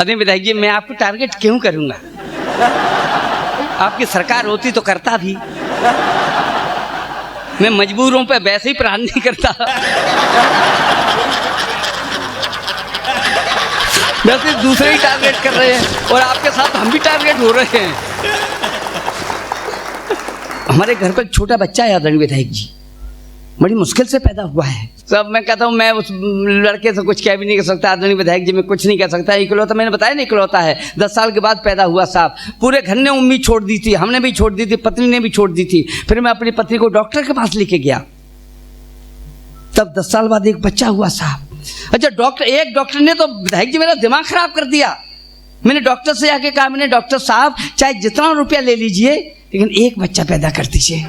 अरे विधायक जी मैं आपको टारगेट क्यों करूंगा, आपकी सरकार होती तो करता भी, मैं मजबूरों पे वैसे ही प्राण नहीं करता, वैसे दूसरे ही टारगेट कर रहे हैं और आपके साथ हम भी टारगेट हो रहे हैं। हमारे घर पर छोटा बच्चा है आदरणीय विधायक जी, बड़ी मुश्किल से पैदा हुआ है। सब मैं कहता हूँ मैं उस लड़के से कुछ कह भी नहीं कर सकता, आदरणीय विधायक जी मैं कुछ नहीं कह सकता। इकलौता मैंने बताया ना, इकलौता है, 10 साल के बाद पैदा हुआ साहब। पूरे घर ने उम्मीद छोड़ दी थी, हमने भी छोड़ दी थी, पत्नी ने भी छोड़ दी थी। फिर मैं अपनी पत्नी को डॉक्टर के पास लेके गया, तब 10 साल बाद एक बच्चा हुआ साहब। अच्छा एक डॉक्टर ने तो विधायक जी मेरा दिमाग खराब कर दिया। मैंने डॉक्टर से आके कहा, मैंने डॉक्टर साहब चाहे जितना रुपया ले लीजिए लेकिन एक बच्चा पैदा कर दीजिए।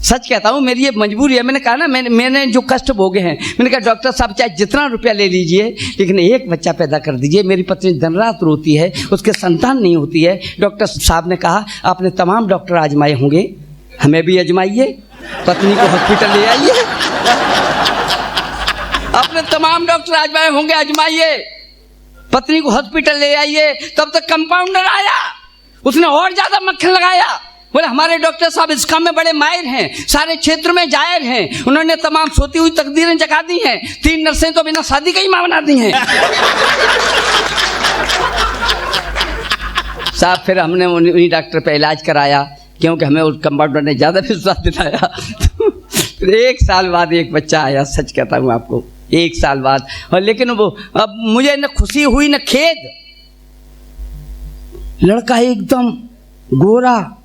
सच कहता हूँ मेरी ये मजबूरी है। मैंने कहा ना मैंने जो कष्ट भोगे हैं, मैंने कहा डॉक्टर साहब चाहे जितना रुपया ले लीजिए लेकिन एक बच्चा पैदा कर दीजिए। मेरी पत्नी दिन रात रोती है, उसके संतान नहीं होती है। डॉक्टर साहब ने कहा आपने तमाम डॉक्टर आजमाए होंगे, हमें भी आजमाइए, पत्नी को हॉस्पिटल ले आइए। आपने तमाम डॉक्टर आजमाए होंगे, आजमाइए, पत्नी को हॉस्पिटल ले आइए। तब तक कंपाउंडर आया, उसने और ज्यादा मक्खन लगाया। बोले हमारे डॉक्टर साहब इस काम में बड़े माहिर हैं, सारे क्षेत्र में जाहिर हैं, उन्होंने तमाम सोती हुई तकदीरें जगा दी हैं। 3 नर्सें तो बिना शादी का ही मां बना दी हैं। साहब फिर हमने उन्हीं डॉक्टर पे इलाज कराया क्योंकि हमें उस कंपाउंडर ने ज़्यादा विश्वास दिलाया। फिर 1 साल बाद एक बच्चा आया, सच कहता हूँ आपको, 1 साल बाद। और लेकिन वो अब मुझे न खुशी हुई न खेद। लड़का एकदम गोरा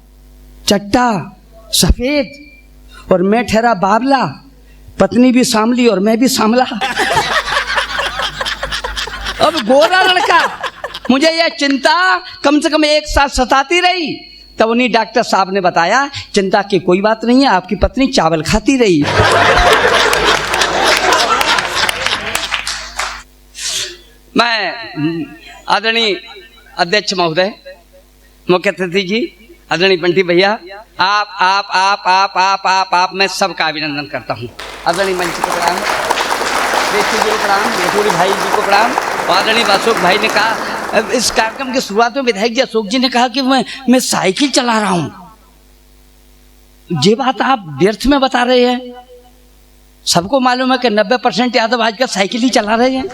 चट्टा सफेद और मैं ठहरा बाबला, पत्नी भी सांवली और मैं भी सांवला। अब गोरा लड़का, मुझे यह चिंता कम से कम 1 साल सताती रही। तब उन्हीं डॉक्टर साहब ने बताया चिंता की कोई बात नहीं है, आपकी पत्नी चावल खाती रही। मैं आदरणीय अध्यक्ष महोदय, मुख्य अतिथि जी, आदरणीय बंटी भैया, आप मैं सबका अभिनंदन करता हूँ। आदरणीय मंच को प्रणाम, जी को प्रणाम, यशोरी भाई जी को प्रणाम। आदरणीय अशोक भाई ने कहा इस कार्यक्रम की शुरुआत में विधायक जी अशोक जी ने कहा कि मैं साइकिल चला रहा हूँ। ये बात आप व्यर्थ में बता रहे हैं। सबको मालूम है कि 90% यादव आजकल साइकिल ही चला रहे हैं।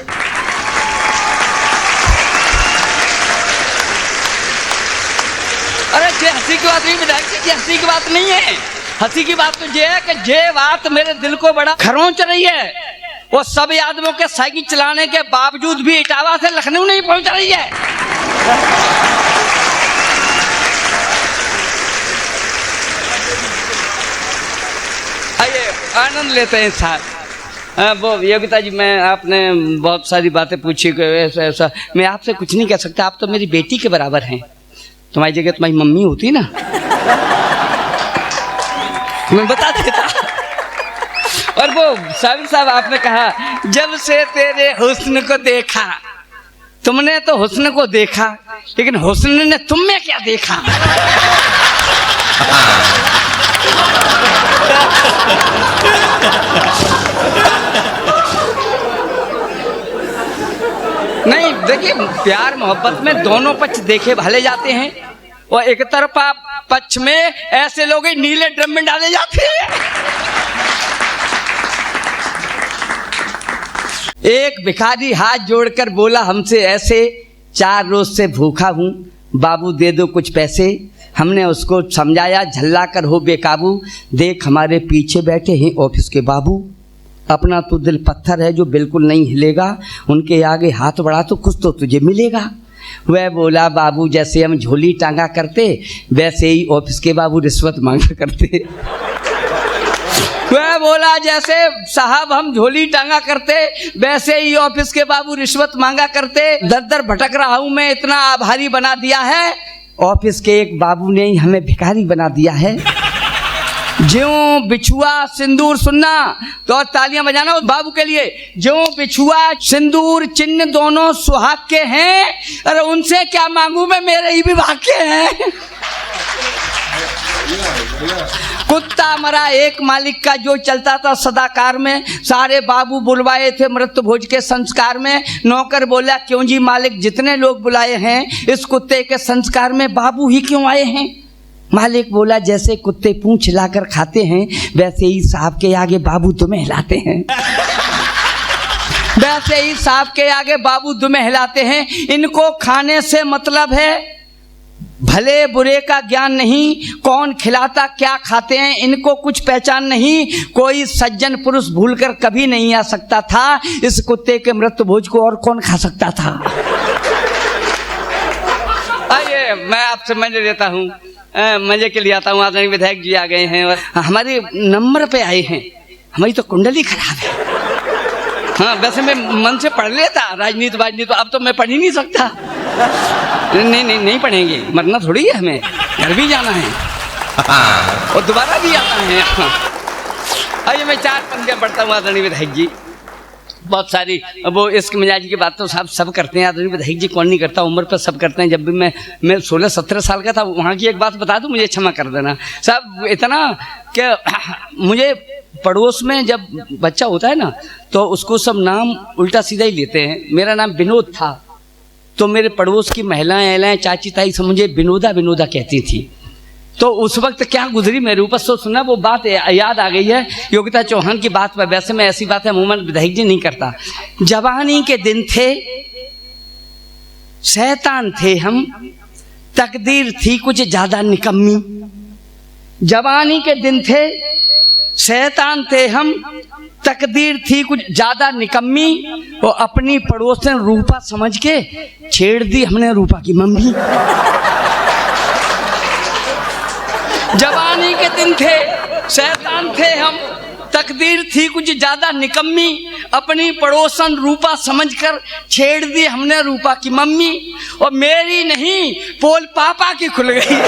अरे ये हंसी की बात नहीं विधायक जी, ये हंसी की बात नहीं है। हंसी की बात तो ये है कि ये बात मेरे दिल को बड़ा खरोंच रही है। वो सब यादवों के साइकिल चलाने के बावजूद भी इटावा से लखनऊ नहीं पहुंच रही है। आइए आनंद लेते हैं साहब। वो योगिता जी, मैं आपने बहुत सारी बातें पूछी कि ऐसा मैं आपसे कुछ नहीं कह सकता। आप तो मेरी बेटी के बराबर हैं। तुम्हारी जगह तुम्हारी मम्मी होती ना, मैं बता देता। और वो साहब आपने कहा जब से तेरे हुस्न को देखा, तुमने तो हुस्न को देखा लेकिन हुस्न ने तुम में क्या देखा। नहीं देखिए, प्यार मोहब्बत में दोनों पक्ष देखे भाले जाते हैं और एक तरफा पक्ष में ऐसे लोग नीले ड्रम में डाले जाते हैं। एक भिखारी हाथ जोड़कर बोला हमसे ऐसे, 4 रोज से भूखा हूं, बाबू दे दो कुछ पैसे। हमने उसको समझाया झल्ला कर हो बेकाबू, देख हमारे पीछे बैठे हैं ऑफिस के बाबू। अपना तो दिल पत्थर है जो बिल्कुल नहीं हिलेगा, उनके आगे हाथ बढ़ा तो कुछ तो तुझे मिलेगा। वह बोला बाबू जैसे हम झोली टांगा करते वैसे ही ऑफिस के बाबू रिश्वत मांगा करते। वह बोला जैसे साहब हम झोली टांगा करते वैसे ही ऑफिस के बाबू रिश्वत मांगा करते। दर दर भटक रहा हूं मैं, इतना आभारी बना दिया है ऑफिस के एक बाबू ने ही हमें भिखारी बना दिया है। ज्यों बिछुआ सिंदूर, सुनना तो और तालियां बजाना उस बाबू के लिए। ज्यों बिछुआ सिंदूर चिन्ह दोनों सुहाग के हैं, अरे उनसे क्या मांगू मैं, मेरे ही विभाग के हैं। कुत्ता मरा एक मालिक का जो चलता था सदाकार में, सारे बाबू बुलवाए थे मृत्यु भोज के संस्कार में। नौकर बोला क्यों जी मालिक, जितने लोग बुलाए हैं इस कुत्ते के संस्कार में बाबू ही क्यों आए हैं? मालिक बोला जैसे कुत्ते पूंछ हिलाकर खाते हैं वैसे ही साहब के आगे बाबू तुम्हें हिलाते हैं। वैसे ही साहब के आगे बाबू तुम्हें हिलाते हैं। इनको खाने से मतलब है, भले बुरे का ज्ञान नहीं, कौन खिलाता क्या खाते हैं इनको कुछ पहचान नहीं। कोई सज्जन पुरुष भूलकर कभी नहीं आ सकता था, इस कुत्ते के मृत्यु भोज को और कौन खा सकता था? आइए मैं आपसे मजे लेता हूँ, मजे के लिए आता हूँ। आदरणीय विधायक जी आ गए हैं और हमारे नंबर पे आए हैं। हमारी तो कुंडली खराब है। हाँ वैसे मैं मन से पढ़ लेता राजनीति वाजनीति, तो अब तो मैं पढ़ ही नहीं सकता। नहीं पढ़ेंगे, मरना थोड़ी है, हमें घर भी जाना है और दोबारा भी आना है। आइए मैं 4 पंक्तियाँ पढ़ता हूँ। आदरणीय विधायक जी बहुत सारी, वो इश्क मिजाज की बात तो साहब सब करते हैं। आदरणीय विधायक जी कौन नहीं करता, उम्र पर सब करते हैं। जब भी मैं 16-17 साल का था, वहाँ की एक बात बता दूँ, मुझे क्षमा कर देना साहब, इतना कि मुझे पड़ोस में जब बच्चा होता है ना तो उसको सब नाम उल्टा सीधा ही लेते हैं। मेरा नाम विनोद था तो मेरे पड़ोस की महिलाएं चाची ताई सब मुझे विनोदा कहती थी। तो उस वक्त क्या गुजरी मेरे ऊपर, सो सुना वो बात याद आ गई है योगिता चौहान की बात पर। वैसे मैं ऐसी बात है अमूमन विधायक जी नहीं करता। जवानी के दिन थे शैतान थे हम, तकदीर थी कुछ ज्यादा निकम्मी। जवानी के दिन थे शैतान थे हम, तकदीर थी कुछ ज्यादा निकम्मी। और अपनी पड़ोसन रूपा समझ के छेड़ दी हमने रूपा की मम्मी। जवानी के दिन थे शैतान थे हम, तकदीर थी कुछ ज्यादा निकम्मी। अपनी पड़ोसन रूपा समझकर छेड़ दी हमने रूपा की मम्मी। और मेरी नहीं पोल पापा की खुल गई।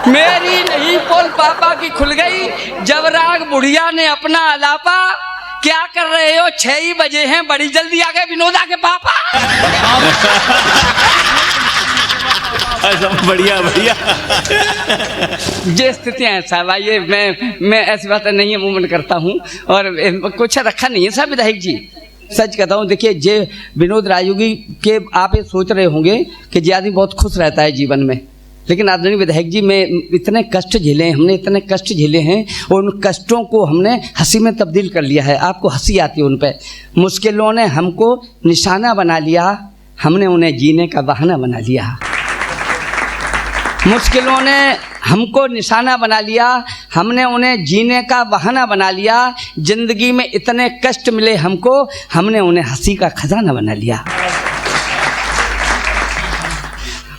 मेरी नहीं पोल पापा की खुल गई। जब राग बुढ़िया ने अपना अलापा, क्या कर रहे हो 6 ही बजे हैं, बड़ी जल्दी आ गए विनोदा के पापा। बढ़िया बढ़िया ये स्थितियाँ हैं साहब। आइए मैं ऐसी बातें नहीं अमूमन करता हूँ और कुछ रखा नहीं है साहब विधायक जी, सच कहता हूँ। देखिए जे विनोद राजयोगी के आप ये सोच रहे होंगे कि जी आदमी बहुत खुश रहता है जीवन में, लेकिन आदरणीय विधायक जी में इतने कष्ट झेले हैं, हमने इतने कष्ट झेले हैं और उन कष्टों को हमने हंसी में तब्दील कर लिया है। आपको हंसी आती है उन पे। मुश्किलों ने हमको निशाना बना लिया, हमने उन्हें जीने का बहाना बना लिया। मुश्किलों ने हमको निशाना बना लिया, हमने उन्हें जीने का बहाना बना लिया। जिंदगी में इतने कष्ट मिले हमको, हमने उन्हें हंसी का खजाना बना लिया।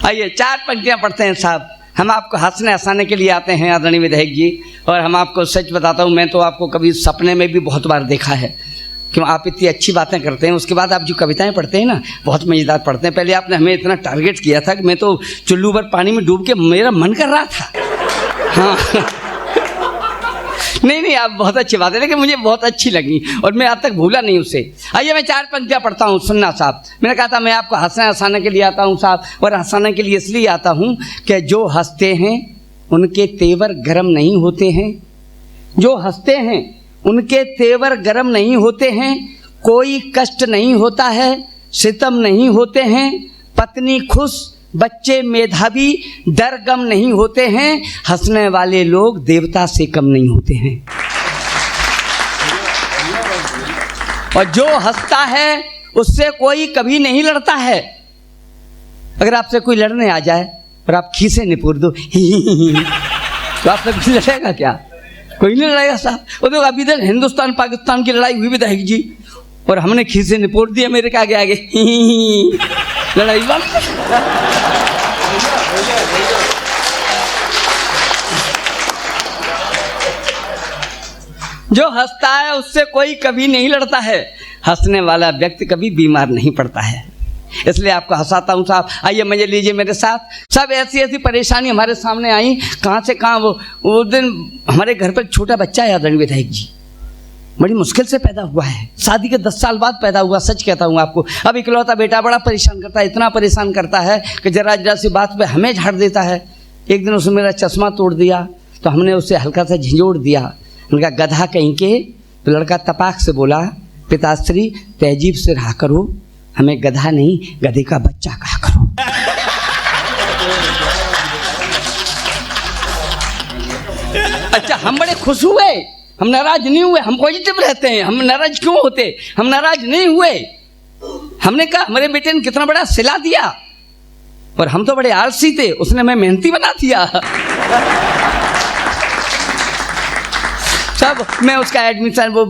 आइए 4 पंक्तियाँ पढ़ते हैं साहब। हम आपको हंसने हंसाने के लिए आते हैं आदरणीय विधायक जी। और हम आपको सच बताता हूँ, मैं तो आपको कभी सपने में भी बहुत बार देखा है, क्यों आप इतनी अच्छी बातें करते हैं। उसके बाद आप जो कविताएं पढ़ते हैं ना बहुत मज़ेदार पढ़ते हैं। पहले आपने हमें इतना टारगेट किया था कि मैं तो चुल्लू भर पानी में डूब के मेरा मन कर रहा था। हाँ नहीं आप बहुत अच्छी बात है, लेकिन मुझे बहुत अच्छी लगी और मैं आज तक भूला नहीं उसे। आइए मैं 4 पंक्तियाँ पढ़ता हूँ, सुनना साहब। मैंने कहा था मैं आपको हंसने हंसाने के लिए आता हूँ साहब, और हंसाने के लिए इसलिए आता हूँ कि जो हंसते हैं उनके तेवर गर्म नहीं होते हैं। जो हंसते हैं उनके तेवर गर्म नहीं होते हैं। कोई कष्ट नहीं होता है, सितम नहीं होते हैं। पत्नी खुश, बच्चे मेधावी, डर गम नहीं होते हैं। हंसने वाले लोग देवता से कम नहीं होते हैं। और जो हंसता है उससे कोई कभी नहीं लड़ता है। अगर आपसे कोई लड़ने आ जाए और आप खीसे निपुर दो तो आपसे कोई लड़ेगा क्या? कोई नहीं लड़ेगा साहब। वो तो अभी तक हिंदुस्तान पाकिस्तान की लड़ाई हुई विधायक जी, और हमने खीसे निपोड़ दिया मेरे के आगे लड़ाई बंद। जो हंसता है उससे कोई कभी नहीं लड़ता है। हंसने वाला व्यक्ति कभी बीमार नहीं पड़ता है। इसलिए आपको हंसाता हूँ साहब। आइए मजे लीजिए मेरे साथ। सब ऐसी ऐसी परेशानी हमारे सामने आई, कहाँ से कहाँ। वो दिन हमारे घर पर छोटा बच्चा है आदरणीय विधायक जी, बड़ी मुश्किल से पैदा हुआ है, शादी के 10 साल बाद पैदा हुआ, सच कहता हूँ आपको। अब इकलौता बेटा बड़ा परेशान करता है, इतना परेशान करता है कि जरा जरा सी बात पे हमें झाड़ देता है। एक दिन उसने मेरा चश्मा तोड़ दिया तो हमने उसे हल्का सा झिझोड़ दिया। उनका गधा कहीं के, तो लड़का तपाक से बोला, पिताश्री तहजीब से रहा करो, हमें गधा नहीं गधे का बच्चा कहा करो। अच्छा, हम बड़े खुश हुए, हम नाराज नहीं हुए, हम पॉजिटिव रहते हैं। हम नाराज क्यों होते? हम नाराज नहीं हुए। हमने कहा हमारे बेटे ने कितना बड़ा सिला दिया, और हम तो बड़े आलसी थे, उसने हमें मेहनती बना दिया। सब मैं उसका एडमिशन, वो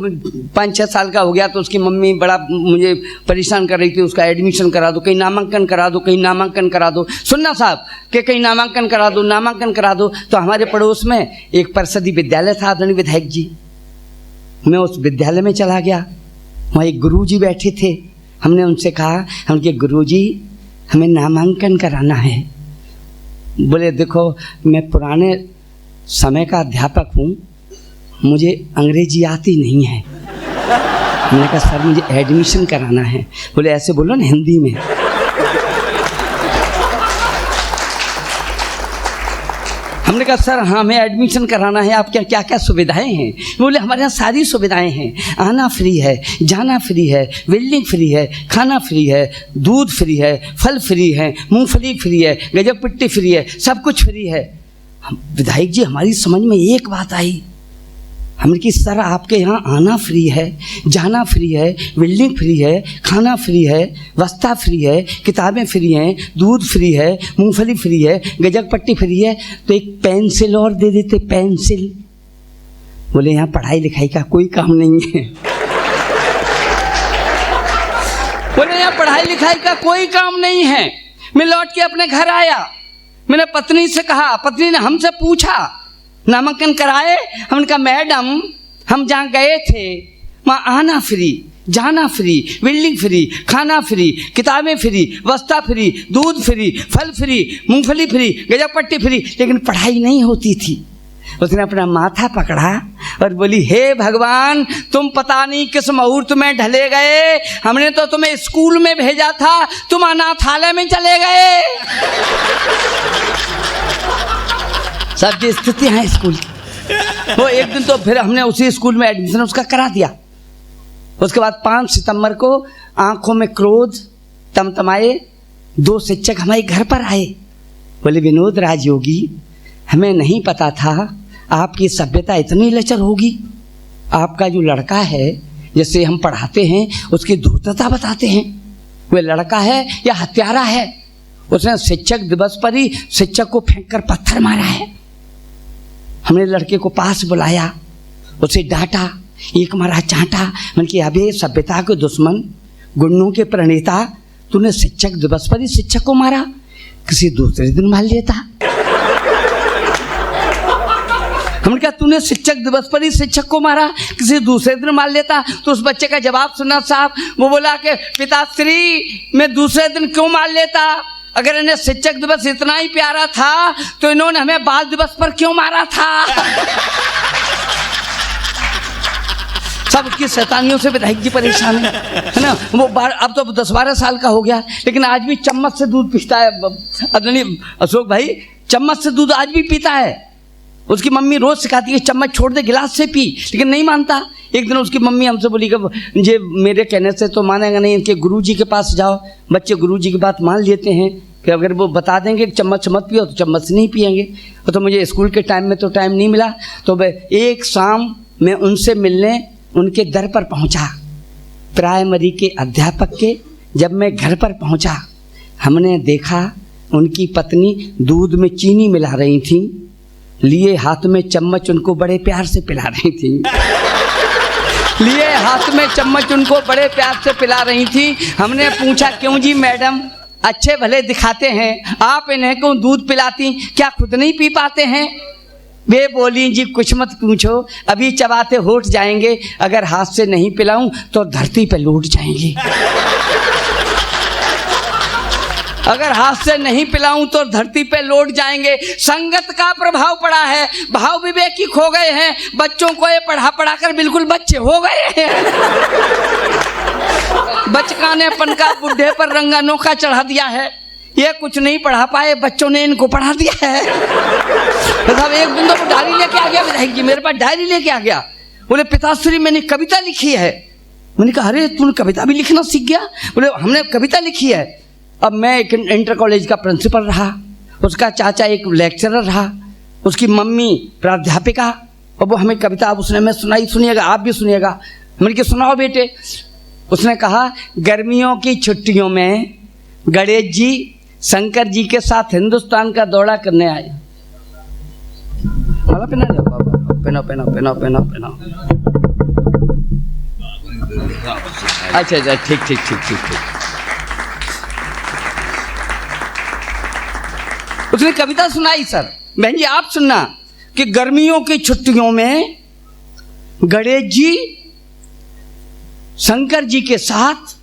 5-6 साल का हो गया तो उसकी मम्मी बड़ा मुझे परेशान कर रही थी, उसका एडमिशन करा दो, कहीं नामांकन करा दो, कहीं नामांकन करा दो। सुनना साहब कि कहीं नामांकन करा दो, नामांकन करा दो। तो हमारे पड़ोस में एक परिषदी विद्यालय था, आदरणीय विधायक जी। मैं उस विद्यालय में चला गया, वहाँ एक गुरुजी बैठे थे। हमने उनसे कहा, हमके गुरुजी हमें नामांकन कराना है। बोले देखो मैं पुराने समय का अध्यापक हूँ, मुझे अंग्रेजी आती नहीं है। हमने कहा सर मुझे एडमिशन कराना है। बोले ऐसे बोलो ना हिंदी में। हमने कहा सर हाँ हमें एडमिशन कराना है, आपके क्या क्या सुविधाएं हैं? बोले हमारे यहाँ सारी सुविधाएं हैं, आना फ्री है, जाना फ्री है, बिल्डिंग फ्री है, खाना फ्री है, दूध फ्री है, फल फ्री है, मूंगफली फ्री है, गजक पिट्टी फ्री है, सब कुछ फ्री है। विधायक जी हमारी समझ में एक बात आई, हमने कि सर आपके यहाँ आना फ्री है, जाना फ्री है, बिल्डिंग फ्री है, खाना फ्री है, वस्ता फ्री है, किताबें फ्री हैं, दूध फ्री है, मूंगफली फ्री है, गजक पट्टी फ्री है, तो एक पेंसिल और दे देते, पेंसिल। बोले यहाँ पढ़ाई लिखाई का कोई काम नहीं है। बोले यहाँ पढ़ाई लिखाई का कोई काम नहीं है। मैं लौट के अपने घर आया, मैंने पत्नी से कहा, पत्नी ने हमसे पूछा नामांकन कराए? हमने कहा मैडम हम जहाँ गए थे वहाँ आना फ्री, जाना फ्री, बिल्डिंग फ्री, खाना फ्री, किताबें फ्री, वस्ता फ्री, दूध फ्री, फल फ्री, मूंगफली फ्री, गजक पट्टी फ्री, लेकिन पढ़ाई नहीं होती थी। उसने अपना माथा पकड़ा और बोली हे भगवान तुम पता नहीं किस मुहूर्त में ढले गए, हमने तो तुम्हें स्कूल में भेजा था, तुम अनाथालय में चले गए। सब जो स्थितियाँ हैं स्कूल की, वो एक दिन तो फिर हमने उसी स्कूल में एडमिशन उसका करा दिया। उसके बाद 5 सितंबर को आंखों में क्रोध तमतमाए 2 शिक्षक हमारे घर पर आए। बोले विनोद राजयोगी हमें नहीं पता था आपकी सभ्यता इतनी लचर होगी। आपका जो लड़का है जिसे हम पढ़ाते हैं उसकी धूर्तता बताते हैं, वह लड़का है या हत्यारा है। उसने शिक्षक दिवस पर ही शिक्षक को फेंक कर पत्थर मारा है। हमने लड़के को पास बुलाया, उसे डांटा, एक मारा चांटा। मैंने कि अबे सभ्यता के दुश्मन, गुंडों के प्रणेता, तूने शिक्षक दिवस पर ही शिक्षक को मारा, किसी दूसरे दिन मार लेता। हमने कहा तूने शिक्षक दिवस पर ही शिक्षक को मारा, किसी दूसरे दिन मार लेता। तो उस बच्चे का जवाब सुना साहब, वो बोला कि पिताश्री मैं दूसरे दिन क्यों मार लेता, अगर इन्हें शिक्षक दिवस इतना ही प्यारा था तो इन्होंने हमें बाल दिवस पर क्यों मारा था। सब की शैतानियों से विधायक जी परेशान है ना। वो अब तो 10-12 साल का हो गया, लेकिन आज भी चम्मच से दूध पीता है। आदरणीय अशोक भाई चम्मच से दूध आज भी पीता है। उसकी मम्मी रोज सिखाती है चम्मच छोड़ दे, गिलास से पी, लेकिन नहीं मानता। एक दिन उसकी मम्मी हमसे बोली कि ये मेरे कहने से तो मानेगा नहीं, इनके गुरुजी के पास जाओ। बच्चे गुरुजी की बात मान लेते हैं कि अगर वो बता देंगे कि चम्मच मत पियो तो चम्मच नहीं पियेंगे। तो मुझे स्कूल के टाइम में तो टाइम नहीं मिला, तो मैं एक शाम मैं उनसे मिलने उनके दर पर पहुंचा, प्राइमरी के अध्यापक के। जब मैं घर पर पहुंचा हमने देखा उनकी पत्नी दूध में चीनी मिला रही थी, लिए हाथ में चम्मच उनको बड़े प्यार से पिला रही थी। लिए हाथ में चम्मच उनको बड़े प्यार से पिला रही थी। हमने पूछा क्यों जी मैडम, अच्छे भले दिखाते हैं, आप इन्हें क्यों दूध पिलाती, क्या खुद नहीं पी पाते हैं? वे बोली जी कुछ मत पूछो, अभी चबाते होठ जाएंगे, अगर हाथ से नहीं पिलाऊं तो धरती पे लौट जाएंगे। अगर हाथ से नहीं पिलाऊं तो धरती पे लौट जाएंगे। संगत का प्रभाव पड़ा है, भाव विवेक ही खो गए हैं। बच्चों को ये पढ़ा पढ़ा कर बिल्कुल बच्चे हो गए हैं। बचकानेपन का बुढ़े पर रंगा नोखा चढ़ा दिया है। ये कुछ नहीं पढ़ा पाए, बच्चों ने इनको पढ़ा दिया है। तो साहब एक दिन तो डायरी लेके आ गया विधायक जी, मेरे पास डायरी लेके आ गया। बोले पिताश्री मैंने कविता लिखी है। मैंने कहा अरे तूने कविता भी लिखना सीख गया? बोले हमने कविता लिखी है। अब मैं एक इंटर कॉलेज का प्रिंसिपल रहा, उसका चाचा एक लेक्चरर रहा, उसकी मम्मी प्राध्यापिका, और वो हमें कविता अब उसने मैं सुनाई, सुनिएगा आप भी सुनिएगा। मैंने कहा सुनाओ बेटे। उसने कहा गर्मियों की छुट्टियों में गणेश जी शंकर जी के साथ हिंदुस्तान का दौरा करने आए। माला पहना लो बाबा, पहनाओ पहनाओ पहनाओ पहनाओ पहनाओ। अच्छा अच्छा ठीक ठीक ठीक ठीक ठीक। उसने कविता सुनाई सर। बहन जी आप सुनना कि गर्मियों की छुट्टियों में गणेश जी शंकर जी के साथ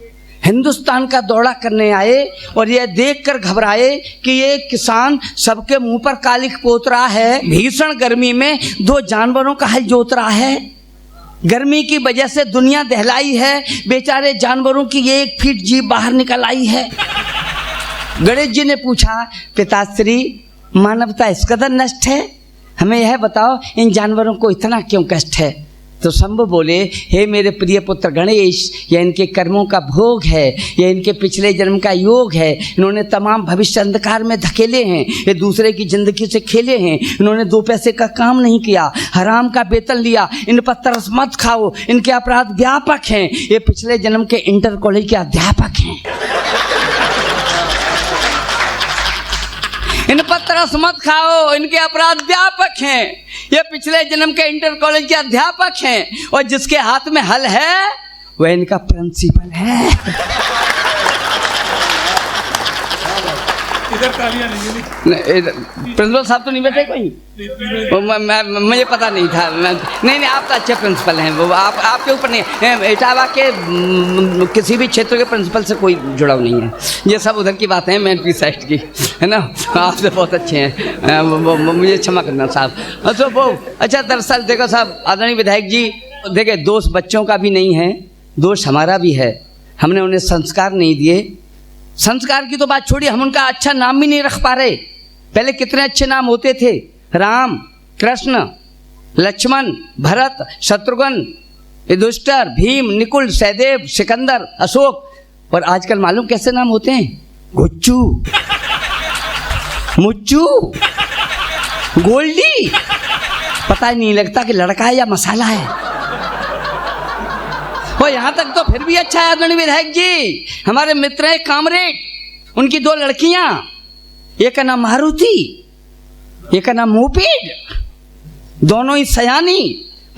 हिंदुस्तान का दौरा करने आए और यह देखकर घबराए कि ये किसान सबके मुंह पर कालिख पोत रहा है। भीषण गर्मी में दो जानवरों का हल जोत रहा है। गर्मी की वजह से दुनिया दहलाई है, बेचारे जानवरों की एक फीट जीभ बाहर निकल आई है। गणेश जी ने पूछा पिताश्री मानवता इस कदर नष्ट है, हमें यह बताओ इन जानवरों को इतना क्यों कष्ट है? तो शंभु बोले हे मेरे प्रिय पुत्र गणेश, यह इनके कर्मों का भोग है, यह इनके पिछले जन्म का योग है। इन्होंने तमाम भविष्य अंधकार में धकेले हैं, ये दूसरे की जिंदगी से खेले हैं। इन्होंने 2 पैसे का काम नहीं किया, हराम का वेतन लिया। इन पर तरस मत खाओ, इनके अपराध व्यापक हैं। ये पिछले जन्म के इंटर कॉलेज के अध्यापक हैं। इन पर तरस मत खाओ, इनके अपराध व्यापक हैं। ये पिछले जन्म के इंटर कॉलेज के अध्यापक हैं और जिसके हाथ में हल है वह इनका प्रिंसिपल है। इधर तालियां नहीं, प्रिंसिपल साहब तो नहीं बैठे कोई? मुझे पता नहीं था। नहीं आप तो अच्छे प्रिंसिपल हैं, वो आपके ऊपर नहीं। इटावा के किसी भी क्षेत्र के प्रिंसिपल से कोई जुड़ाव नहीं है, ये सब उधर की बातें हैं, मैं साइड की है ना। आपसे बहुत अच्छे हैं, मुझे क्षमा करना साहब। तो वो अच्छा दरअसल देखो साहब आदरणीय विधायक जी, देखे दोष बच्चों का भी नहीं है, दोष हमारा भी है। हमने उन्हें संस्कार नहीं दिए। संस्कार की तो बात छोड़िए, हम उनका अच्छा नाम भी नहीं रख पा रहे। पहले कितने अच्छे नाम होते थे, राम, कृष्ण, लक्ष्मण, भरत, शत्रुघ्न, युधिष्ठिर, भीम, निकुल, सहदेव, सिकंदर, अशोक। और आजकल मालूम कैसे नाम होते हैं? गुच्चू, मुच्चू, गोल्डी। पता ही नहीं लगता कि लड़का है या मसाला है। और यहाँ तक तो फिर भी अच्छा है आदरणीय विधायक जी, हमारे मित्र हैं कामरेड, उनकी 2 लड़कियां, एक का नाम मारुति, एक का नाम मोपेड। दोनों ही सयानी,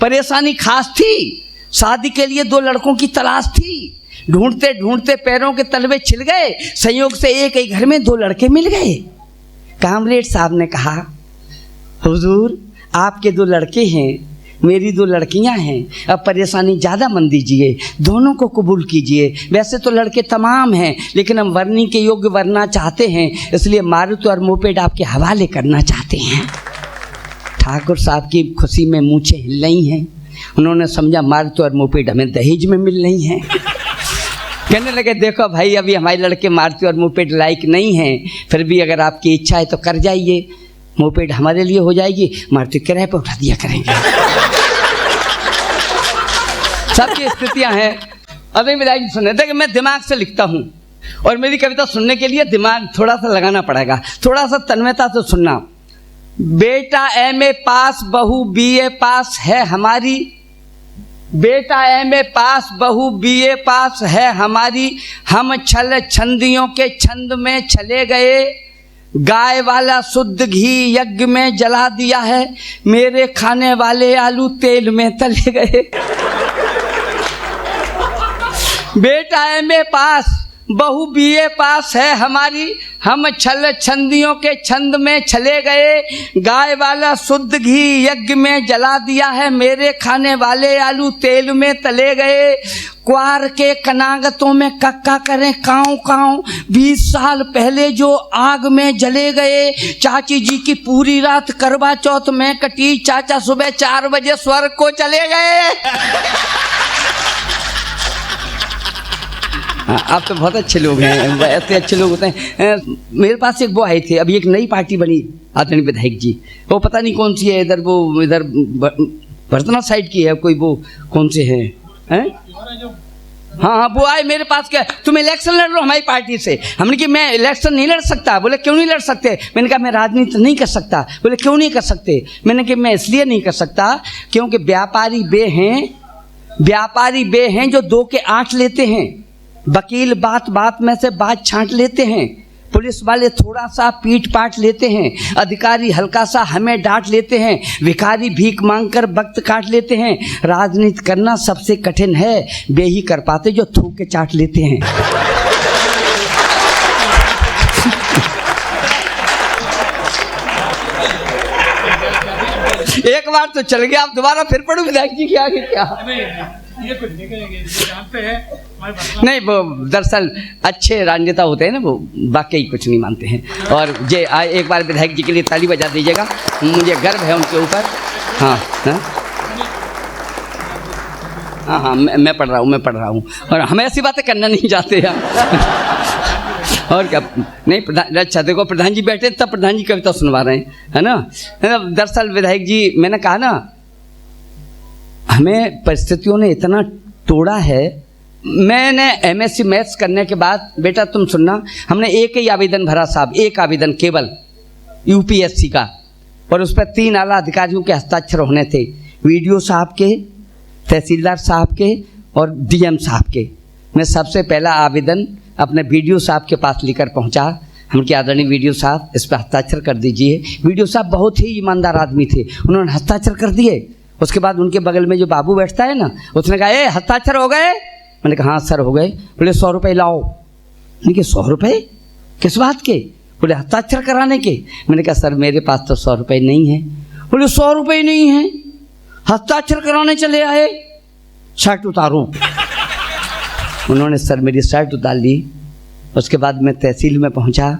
परेशानी खास थी। शादी के लिए 2 लड़कों की तलाश थी। ढूंढते ढूंढते पैरों के तलवे छिल गए, संयोग से एक ही घर में 2 लड़के मिल गए। कामरेड साहब ने कहा हुजूर आपके 2 लड़के हैं, मेरी 2 लड़कियां हैं, अब परेशानी ज़्यादा मत दीजिए, दोनों को कबूल कीजिए। वैसे तो लड़के तमाम हैं, लेकिन हम वर्णी के योग्य वरना चाहते हैं, इसलिए मारुति और मोपेड आपके हवाले करना चाहते हैं। ठाकुर साहब की खुशी में मूंछें हिल रही हैं। उन्होंने समझा मारुति और मोपेड हमें दहेज में मिल रही हैं। कहने लगे देखो भाई अभी हमारे लड़के मारुति और मोपेड लायक नहीं हैं, फिर भी अगर आपकी इच्छा है तो कर जाइए। मोपेड हमारे लिए हो जाएगी, मारुति किराए पर उठा दिया करेंगे। सबकी स्थितियां हैं। अभी विधायक जी सुने, देखिए मैं दिमाग से लिखता हूँ और मेरी कविता सुनने के लिए दिमाग थोड़ा सा लगाना पड़ेगा, थोड़ा सा तन्मयता से सुनना। बेटा MA पास, बहू BA पास है हमारी। बेटा MA पास, बहू BA पास है हमारी। हम छल छंदियों के छंद में चले गए। गाय वाला शुद्ध घी यज्ञ में जला दिया है, मेरे खाने वाले आलू तेल में तले गए। बेटा MA पास, बहू BA पास है हमारी। हम छल छंदियों के छंद में चले गए। गाय वाला शुद्ध घी यज्ञ में जला दिया है, मेरे खाने वाले आलू तेल में तले गए। क्वार के कनागतों में कक्का करें काँव काँव। 20 साल पहले जो आग में जले गए, चाची जी की पूरी रात करवा चौथ में कटी, चाचा सुबह 4 बजे स्वर्ग को चले गए। आप तो बहुत अच्छे लोग हैं, ऐसे अच्छे लोग होते हैं। मेरे पास एक वो आए थे, अभी एक नई पार्टी बनी आदरणीय विधायक जी, वो पता नहीं कौन सी है, इधर वो इधर बर्तना साइड की है कोई, वो कौन से हैं? हाँ, वो आए मेरे पास, क्या तुम इलेक्शन लड़ लो हमारी पार्टी से। हमने कि मैं इलेक्शन नहीं लड़ सकता। बोले क्यों नहीं लड़ सकते? मैंने कहा मैं राजनीति नहीं कर सकता। बोले क्यों नहीं कर सकते? मैंने कहा मैं इसलिए नहीं कर सकता क्योंकि व्यापारी बे हैं जो 2 के 8 लेते हैं, वकील बात बात में से बात छांट लेते हैं, पुलिस वाले थोड़ा सा पीट पाट लेते हैं, अधिकारी हल्का सा हमें डांट लेते हैं, भिखारी भीख मांगकर वक्त काट लेते हैं। राजनीति करना सबसे कठिन है, वे ही कर पाते जो थूक के चाट लेते हैं। एक बार तो चल गया, आप दोबारा फिर पढ़ो विधायक जी के आगे क्या? ये कुछ नहीं करेंगे, जानते हैं नहीं, वो दरअसल अच्छे राजनेता होते हैं ना, वो वाकई कुछ नहीं मानते हैं। और ये एक बार विधायक जी के लिए ताली बजा दीजिएगा, मुझे गर्व है उनके ऊपर। हाँ हाँ हाँ हाँ, मैं पढ़ रहा हूँ और हमें ऐसी बातें करना नहीं चाहते हैं। और क्या नहीं प्रधान, अच्छा देखो प्रधान जी बैठे तब प्रधान जी कविता सुनवा रहे हैं, है ना। दरअसल विधायक जी, मैंने कहा ना, हमें परिस्थितियों ने इतना तोड़ा है। मैंने MSc मैथ्स करने के बाद, बेटा तुम सुनना, हमने एक ही आवेदन भरा साहब, एक आवेदन केवल UPSC का, और उस पर 3 आला अधिकारियों के हस्ताक्षर होने थे, VDO साहब के, तहसीलदार साहब के और DM साहब के। मैं सबसे पहला आवेदन अपने VDO साहब के पास लेकर पहुंचा। हम क्या आदरणीय VDO साहब, इस पर हस्ताक्षर कर दीजिए। VDO साहब बहुत ही ईमानदार आदमी थे, उन्होंने हस्ताक्षर कर दिए। उसके बाद उनके बगल में जो बाबू बैठता है ना, उसने कहा ए हस्ताक्षर हो गए? मैंने कहा हाँ सर हो गए। बोले 100 रुपये लाओ। मैंने कहा 100 रुपये किस बात के? बोले हस्ताक्षर कराने के। मैंने कहा सर मेरे पास तो 100 रुपये नहीं है। बोले 100 रुपये नहीं है, हस्ताक्षर कराने चले आए, शर्ट उतारो। उन्होंने सर मेरी शर्ट उतार ली। उसके बाद मैं तहसील में पहुंचा।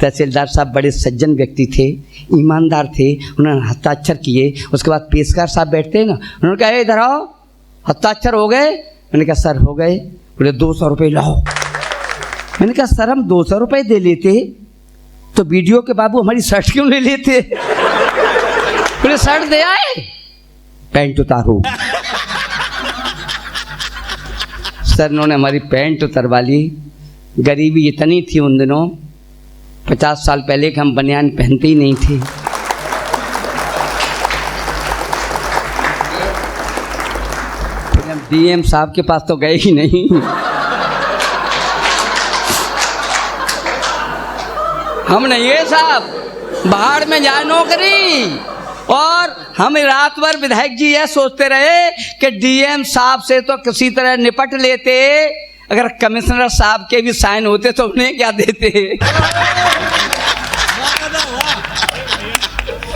तहसीलदार साहब बड़े सज्जन व्यक्ति थे, ईमानदार थे, उन्होंने हस्ताक्षर किए। उसके बाद पेशकार साहब बैठते हैं ना, उन्होंने कहा इधर आओ, हस्ताक्षर हो गए? मैंने कहा सर हो गए। बोले 200 रुपये लाओ। मैंने कहा सर हम 200 रुपये दे लेते तो VDO के बाबू हमारी शर्ट क्यों ले लेते? बोले शर्ट दे आए, पैंट उतारो। सर उन्होंने हमारी पैंट उतरवा ली। गरीबी इतनी थी उन दिनों, 50 साल पहले कि हम बनियान पहनते ही नहीं थे। फिर हम DM साहब के पास तो गए ही नहीं। हमने ये साहब बाहर में जाए नौकरी, और हम रात भर विधायक जी यह सोचते रहे कि DM साहब से तो किसी तरह निपट लेते, अगर कमिश्नर साहब के भी साइन होते तो उन्हें क्या देते।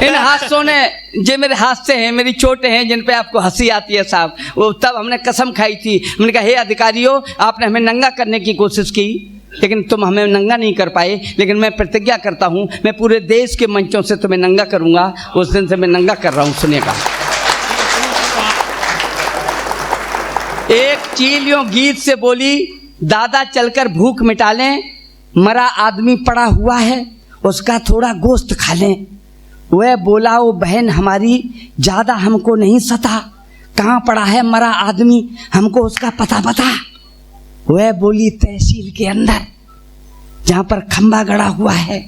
इन हादसों ने, जो मेरे हादसे हैं, मेरी चोटें हैं जिन पे आपको हंसी आती है साहब, वो तब हमने कसम खाई थी। हमने कहा हे अधिकारियों, आपने हमें नंगा करने की कोशिश की लेकिन तुम हमें नंगा नहीं कर पाए, लेकिन मैं प्रतिज्ञा करता हूँ मैं पूरे देश के मंचों से तुम्हें नंगा करूँगा। उस दिन से मैं नंगा कर रहा हूँ। सुनिएगा, एक चील यूं गीत से बोली, दादा चलकर भूख मिटा लें, मरा आदमी पड़ा हुआ है उसका थोड़ा गोश्त खा लें। वह बोला ओ बहन हमारी ज़्यादा हमको नहीं सता, कहाँ पड़ा है मरा आदमी हमको उसका पता बता। वह बोली तहसील के अंदर जहाँ पर खंबा गड़ा हुआ है,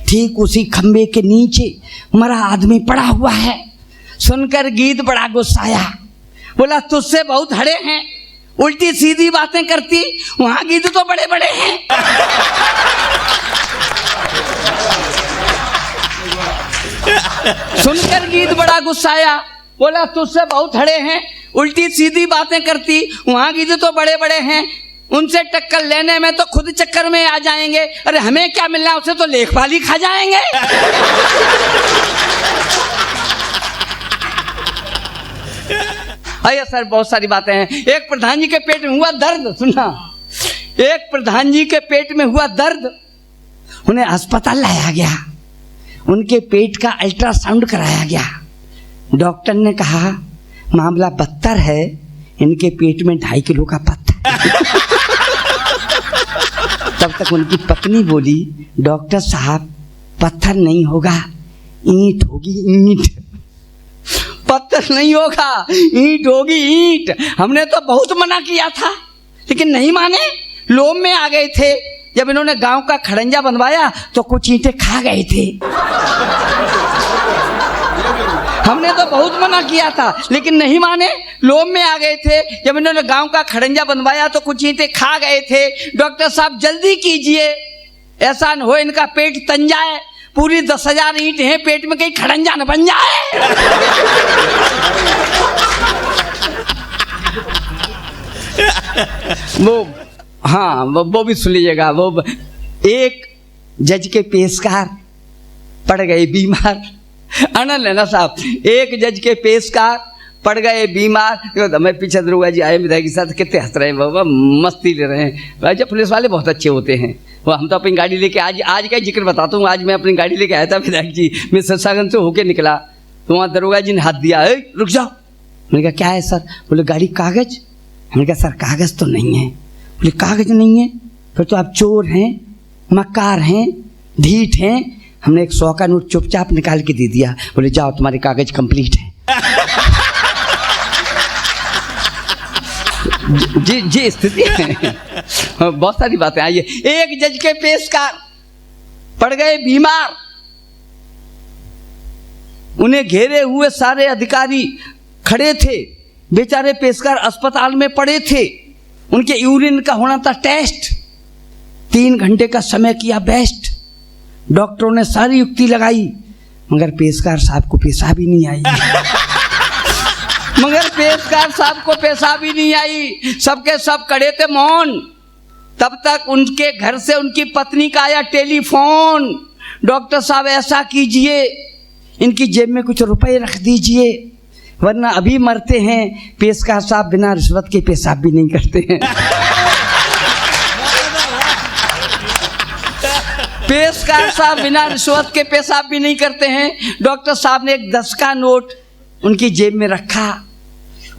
ठीक उसी खंबे के नीचे मरा आदमी पड़ा हुआ है। सुनकर गीत बड़ा गुस्साया, बोला तुझसे बहुत हड़े हैं, उल्टी सीधी बातें करती, वहां गीत तो बड़े बड़े हैं। सुनकर गीत बड़ा गुस्साया, बोला तुझसे बहुत हड़े हैं, उल्टी सीधी बातें करती, वहां गीत तो बड़े बड़े हैं, उनसे टक्कर लेने में तो खुद चक्कर में आ जाएंगे। अरे हमें क्या मिलना, उसे तो लेखपाल ही खा जाएंगे। अरे सर बहुत सारी बातें हैं। एक प्रधान जी के पेट में हुआ दर्द, सुनना, एक प्रधान जी के पेट में हुआ दर्द, उन्हें अस्पताल लाया गया, उनके पेट का अल्ट्रासाउंड कराया गया। डॉक्टर ने कहा मामला बदतर है, इनके पेट में 2.5 किलो का पत्थर। तब तक उनकी पत्नी बोली डॉक्टर साहब पत्थर नहीं होगा, ईंट होगी, ईंट। पत्थर नहीं होगा, ईंट होगी, ईंट। हमने तो बहुत मना किया था लेकिन नहीं माने, लोभ में आ गए थे। जब इन्होंने गांव का खड़ंजा बनवाया तो कुछ ईंटें खा गए थे। हमने तो बहुत मना किया था लेकिन नहीं माने, लोभ में आ गए थे। जब इन्होंने गांव का खड़ंजा बनवाया तो कुछ ईंटें खा गए थे। डॉक्टर साहब जल्दी कीजिए, ऐसा न हो इनका पेट तन जाए, पूरी 10,000 ईंट हैं पेट में, कहीं खड़ंजा न बन जाए। वो हाँ वो भी सुन लीजिएगा। वो एक जज के पेशकार पड़ गए बीमार, आनंद लेना साहब, एक जज के पेशकार पड़ गए बीमार। मैं पीछे दरोगा जी आए विधायक के साथ, कितने हंस रहे हैं बाबा, मस्ती ले रहे हैं। भाई जब पुलिस वाले बहुत अच्छे होते हैं। वो हम तो अपनी गाड़ी लेके आज का जिक्र बताता हूँ। आज मैं अपनी गाड़ी लेके आया था विधायक जी, मैं सत्सागंज से होके निकला तो वहाँ दरोगा जी ने हाथ दिया, रुक जाओ। मैंने कहा क्या है सर? बोले गाड़ी कागज। मैंने कहा सर कागज तो नहीं है। बोले कागज नहीं है फिर तो आप चोर हैं, मक्कार हैं, ढीठ हैं। हमने एक 100 का नोट चुपचाप निकाल के दे दिया। बोले जाओ तुम्हारे कागज कंप्लीट है। जी स्थिति है। बहुत सारी बातें। आइए, एक जज के पेशकार पड़ गए बीमार, उन्हें घेरे हुए सारे अधिकारी खड़े थे। बेचारे पेशकार अस्पताल में पड़े थे, उनके यूरिन का होना था टेस्ट। 3 घंटे का समय किया बेस्ट, डॉक्टरों ने सारी युक्ति लगाई मगर पेशकार साहब को पेशाब ही नहीं आई। मगर पेशकार साहब को पेशाब ही नहीं आई। सबके सब खड़े थे मौन। तब तक उनके घर से उनकी पत्नी का आया टेलीफोन, डॉक्टर साहब ऐसा कीजिए, इनकी जेब में कुछ रुपए रख दीजिए वरना अभी मरते हैं। पेशकार साहब बिना रिश्वत के पेशाब भी नहीं करते हैं। पेशकार साहब बिना रिश्वत के पेशाब भी नहीं करते हैं। डॉक्टर साहब ने एक 10 का नोट उनकी जेब में रखा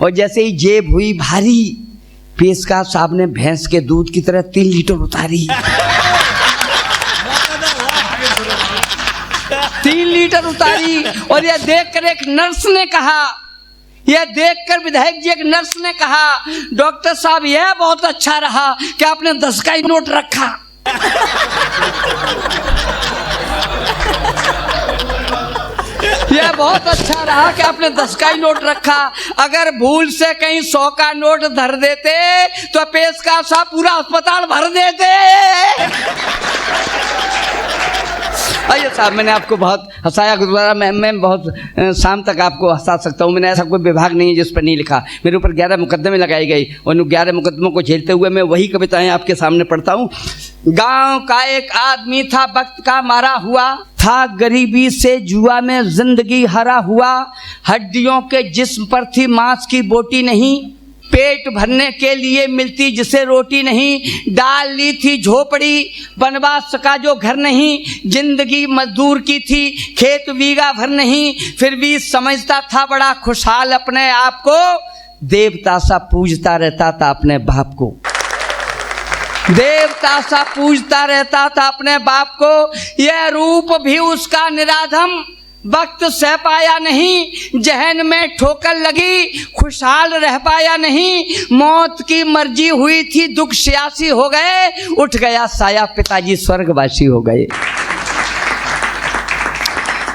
और जैसे ही जेब हुई भारी, पेशकार साहब ने भैंस के दूध की तरह 3 लीटर उतारी। 3 लीटर उतारी। और यह देखकर एक नर्स ने कहा, यह देखकर विधायक जी एक नर्स ने कहा डॉक्टर साहब यह बहुत अच्छा रहा कि आपने 10 का ही नोट रखा। यह बहुत अच्छा रहा कि आपने 10 का ही नोट रखा। अगर भूल से कहीं 100 का नोट धर देते तो पेशकार साहब पूरा अस्पताल भर देते। आइए साहब, मैंने आपको बहुत हंसाया। गुरुद्वारा मैं बहुत शाम तक आपको हंसा सकता हूँ। मैंने ऐसा कोई विभाग नहीं है जिस पर नहीं लिखा। मेरे ऊपर 11 मुकदमे लगाए गए और उन 11 मुकदमों को झेलते हुए मैं वही कविताएं आपके सामने पढ़ता हूँ। गांव का एक आदमी था, वक्त का मारा हुआ था, गरीबी से जुआ में जिंदगी हरा हुआ। हड्डियों के जिस्म पर थी मांस की बोटी नहीं, पेट भरने के लिए मिलती जिसे रोटी नहीं। डाल ली थी झोपड़ी, बनवा सका जो घर नहीं। जिंदगी मजदूर की थी, खेत बीघा भर नहीं। फिर भी समझता था बड़ा खुशहाल अपने आप को, देवता सा पूजता रहता था अपने बाप को। देवता सा पूजता रहता था अपने बाप को। यह रूप भी उसका निराधम, वक्त सह पाया नहीं। जहन में ठोकर लगी, खुशहाल रह पाया नहीं। मौत की मर्जी हुई थी, दुख सियासी हो गए। उठ गया साया, पिताजी स्वर्गवासी हो गए।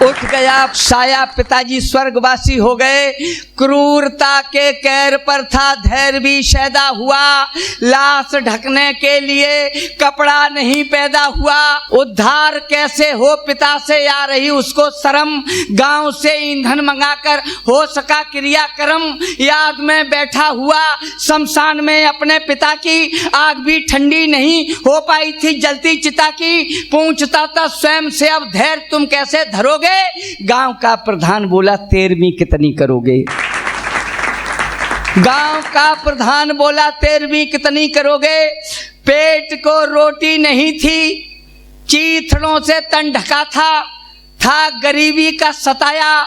उठ गया साया, पिताजी स्वर्गवासी हो गए। क्रूरता के कैर पर था धैर्य भी शैदा हुआ। लाश ढकने के लिए कपड़ा नहीं पैदा हुआ। उद्धार कैसे हो पिता से आ रही उसको शर्म। गांव से ईंधन मंगाकर हो सका क्रियाक्रम। याद में बैठा हुआ शमशान में अपने पिता की, आग भी ठंडी नहीं हो पाई थी जलती चिता की। पूछता था स्वयं से अब धैर्य तुम कैसे धरोगे। गांव का प्रधान बोला 13वीं कितनी करोगे। गांव का प्रधान बोला 13वीं कितनी करोगे? पेट को रोटी नहीं थी, चीथड़ों से तन ढका था गरीबी का सताया।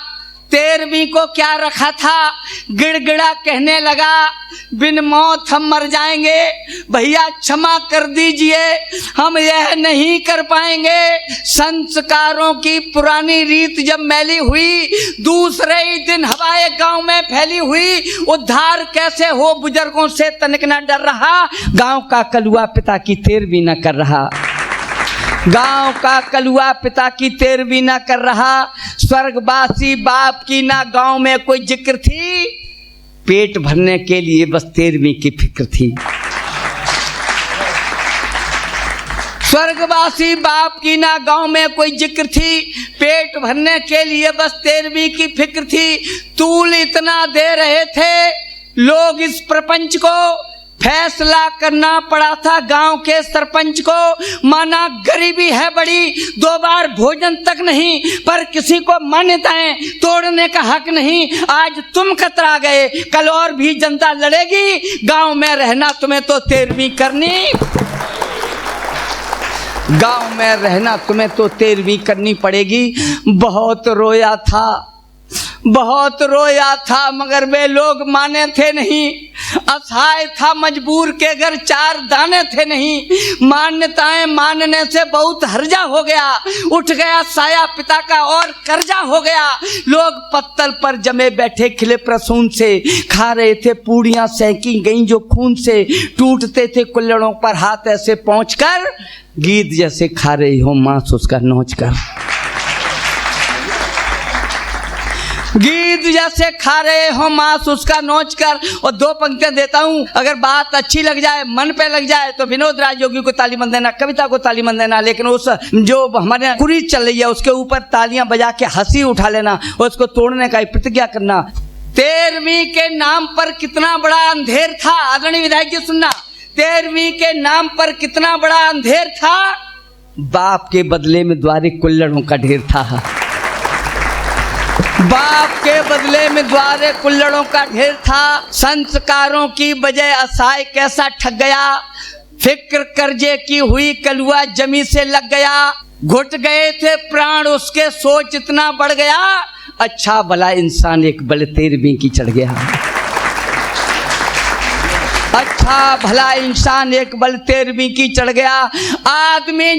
13वीं को क्या रखा था? गिड़गिड़ा कहने लगा बिन मौत हम मर जाएंगे, भैया क्षमा कर दीजिए, हम यह नहीं कर पाएंगे। संस्कारों की पुरानी रीत जब मैली हुई, दूसरे ही दिन हवाएं गांव में फैली हुई। उद्धार कैसे हो बुजुर्गों से तनिक न डर रहा। गांव का कलुआ पिता की 13वीं न कर रहा, गांव का कलुआ पिता की 13वीं ना कर रहा। स्वर्गवासी बाप की ना गांव में कोई जिक्र थी, पेट भरने के लिए बस 13वीं की फिक्र थी। स्वर्गवासी बाप की ना गांव में कोई जिक्र थी, पेट भरने के लिए बस 13वीं की फिक्र थी। तूल इतना दे रहे थे लोग इस प्रपंच को, फैसला करना पड़ा था गांव के सरपंच को। माना गरीबी है बड़ी, 2 बार भोजन तक नहीं, पर किसी को मान्यताएं तोड़ने का हक नहीं। आज तुम कतरा गए, कल और भी जनता लड़ेगी। गांव में रहना तुम्हें तो 13वीं करनी, गांव में रहना तुम्हें तो 13वीं करनी पड़ेगी। बहुत रोया था, बहुत रोया था, मगर वे लोग माने थे नहीं। असहाय था मजबूर के घर 4 दाने थे नहीं। मान्यताएं मानने से बहुत हर्जा हो गया, उठ गया साया पिता का और कर्जा हो गया। लोग पत्तल पर जमे बैठे खिले प्रसून से, खा रहे थे पूड़ियां सेंकी गई जो खून से। टूटते थे कुल्हड़ों पर हाथ ऐसे पहुंच कर, गीत जैसे खा रही हो मांस उसका नोच कर। गीत जैसे खा रहे हो मांस उसका नोच कर। और 2 पंक्तियां देता हूं, अगर बात अच्छी लग जाए, मन पे लग जाए तो विनोद राजयोगी को ताली बंद देना, कविता को ताली बंद देना, लेकिन उस जो हमारे कुरी चल रही है उसके ऊपर तालियां बजा के हंसी उठा लेना और उसको तोड़ने का प्रतिज्ञा करना। 13वीं के नाम पर कितना बड़ा अंधेर था। आदरणीय विधायक जी सुनना, 13वीं के नाम पर कितना बड़ा अंधेर था। बाप के बदले में द्वारे कुल्हड़ों का ढेर था, बाप के बदले में द्वारे कुल्हड़ों का ढेर था। संस्कारों की बजाय असहाय कैसा ठग गया, फिक्र कर्जे की हुई कलुआ जमी से लग गया। घुट गए थे प्राण उसके, सोच इतना बढ़ गया, अच्छा भला इंसान एक बल 13वीं की चढ़ गया। अच्छा भला इंसान एक बल 13वीं की चढ़ गया। आदमी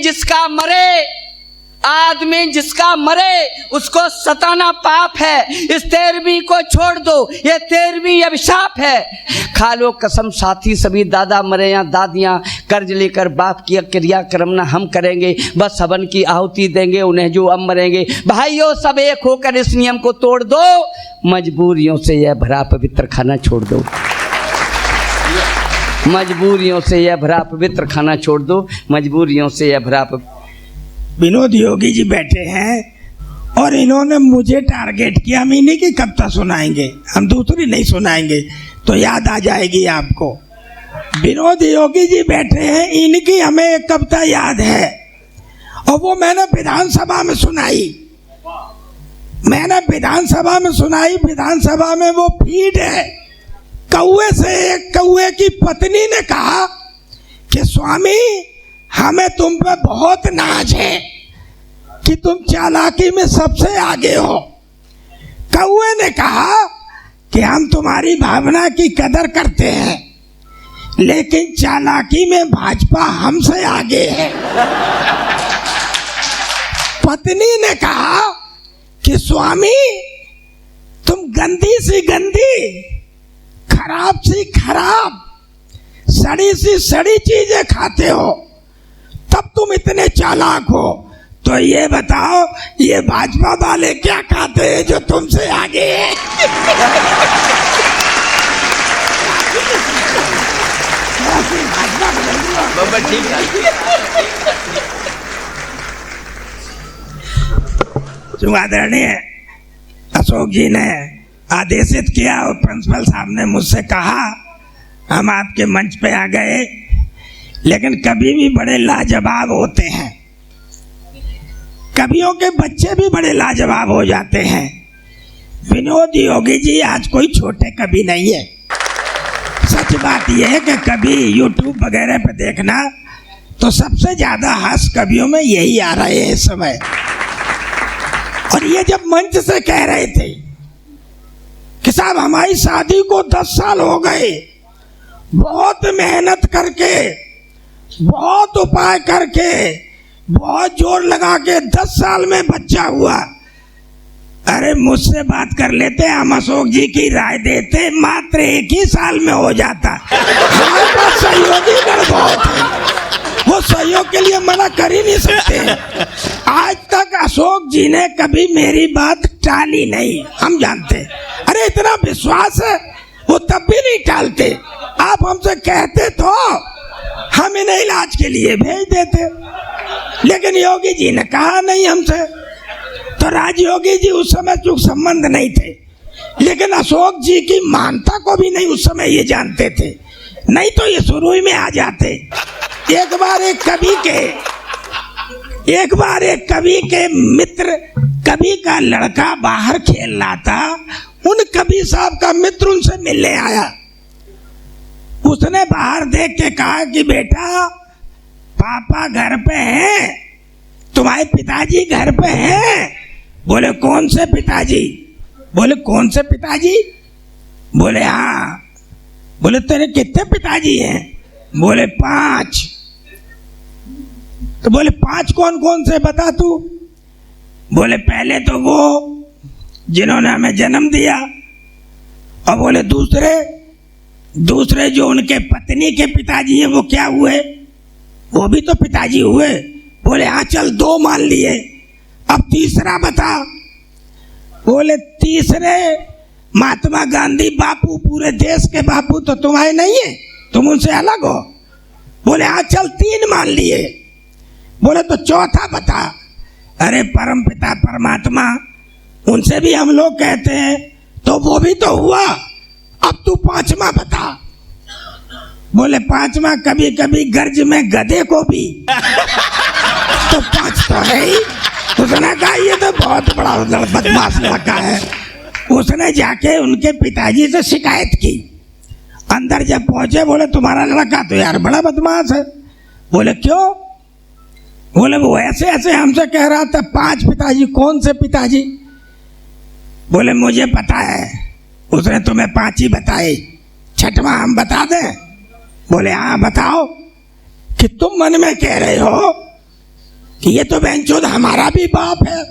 जिसका मरे उसको सताना पाप है। इस 13वीं को छोड़ दो, ये 13वीं अभिशाप है। खा लो कसम साथी सभी दादा मरे या दादियाँ, कर्ज लेकर बाप की क्रियाक्रम न हम करेंगे, बस हवन की आहुति देंगे उन्हें जो अब मरेंगे। भाइयों सब एक होकर इस नियम को तोड़ दो, मजबूरियों से यह भरा पवित्र खाना छोड़ दो, मजबूरियों से यह भरा पवित्र खाना छोड़ दो, मजबूरियों से यह भरा। विनोद योगी जी बैठे हैं और इन्होंने मुझे टारगेट किया, हम इन्हीं की कविता सुनाएंगे, हम दूसरी नहीं सुनाएंगे, तो याद आ जाएगी आपको। विनोद योगी जी बैठे हैं, इनकी हमें एक कविता याद है और वो मैंने विधानसभा में सुनाई, विधानसभा में वो फीड है। कौए से एक कौए की पत्नी ने कहा कि स्वामी हमें तुम पे बहुत नाज है कि तुम चालाकी में सबसे आगे हो। कौए ने कहा कि हम तुम्हारी भावना की कदर करते हैं, लेकिन चालाकी में भाजपा हमसे आगे है। पत्नी ने कहा कि स्वामी तुम गंदी सी गंदी, खराब सी खराब, सड़ी सी सड़ी चीजें खाते हो, तब तुम इतने चालाक हो। तो ये बताओ ये भाजपा वाले क्या खाते हैं जो तुमसे आगे है? ठीक है। आदरणीय अशोक जी ने आदेशित किया और प्रिंसिपल साहब ने मुझसे कहा हम आपके मंच पे आ गए, लेकिन कभी भी बड़े लाजवाब होते हैं, कवियों के बच्चे भी बड़े लाजवाब हो जाते हैं। विनोद योगी जी आज कोई छोटे कवि नहीं है। सच बात यह है कि कभी YouTube वगैरह पे देखना तो सबसे ज्यादा हास्य कवियों में यही आ रहे हैं इस समय। और ये जब मंच से कह रहे थे कि साहब हमारी शादी को 10 साल हो गए, बहुत मेहनत करके, बहुत उपाय करके, बहुत जोर लगा के 10 साल में बच्चा हुआ। अरे मुझसे बात कर लेते, हम अशोक जी की राय देते, मात्र 1 ही साल में हो जाता। हमारे पास सहयोगी गण बहुत है, वो सहयोग के लिए मना कर ही नहीं सकते। आज तक अशोक जी ने कभी मेरी बात टाली नहीं, हम जानते। अरे इतना विश्वास है, वो तब भी नहीं टालते। आप हमसे कहते तो हम इन्हें इलाज के लिए भेज देते, लेकिन योगी जी ने कहा नहीं हमसे। तो राजयोगी जी उस समय चूंकि संबंध नहीं थे, लेकिन अशोक जी की महानता को भी नहीं उस समय ये जानते थे, नहीं तो ये शुरू ही में आ जाते। एक बार एक कवि के मित्र, कवि का लड़का बाहर खेल रहा था, उन कवि साहब का मित्र उनसे मिलने आया। उसने बाहर देख के कहा कि बेटा पापा घर पे हैं, तुम्हारे पिताजी घर पे हैं? बोले कौन से पिताजी? बोले कौन से पिताजी? बोले हाँ। बोले तेरे कितने पिताजी हैं? बोले 5। तो बोले 5 कौन कौन से बता तू? बोले पहले तो वो जिन्होंने हमें जन्म दिया, और बोले दूसरे जो उनके पत्नी के पिताजी हैं वो क्या हुए? वो भी तो पिताजी हुए। बोले हाँ चल 2 मान लिए, अब तीसरा बता। बोले तीसरे महात्मा गांधी बापू, पूरे देश के बापू तो तुम्हारे नहीं है, तुम उनसे अलग हो। बोले हाँ चल 3 मान लिए। बोले तो चौथा बता। अरे परम पिता परमात्मा, उनसे भी हम लोग कहते हैं, तो वो भी तो हुआ, अब तू 5वां बता। बोले 5वां कभी कभी गर्ज में गधे को भी तो 5 तो है ही। उसने कहा ये तो बहुत बड़ा बदमाश लड़का है। उसने जाके उनके पिताजी से शिकायत की। अंदर जब पहुंचे बोले तुम्हारा लड़का तो यार बड़ा बदमाश है। बोले क्यों? बोले वो ऐसे ऐसे हमसे कह रहा था 5 पिताजी। कौन से पिताजी? बोले मुझे पता है, उसने तुम्हें 5 ही बताए, 6वां हम बता दें? बोले हाँ बताओ। कि तुम मन में कह रहे हो कि ये तो बेंचोद हमारा भी बाप है,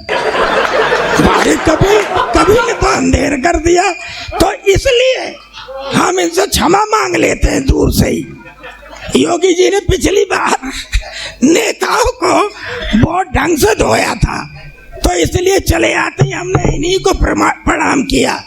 कभी ने तो अंधेर कर दिया, तो इसलिए हम इनसे क्षमा मांग लेते हैं दूर से ही। योगी जी ने पिछली बार नेताओं को बहुत ढंग से धोया था, तो इसलिए चले आते ही हमने इन्हीं को प्रणाम किया।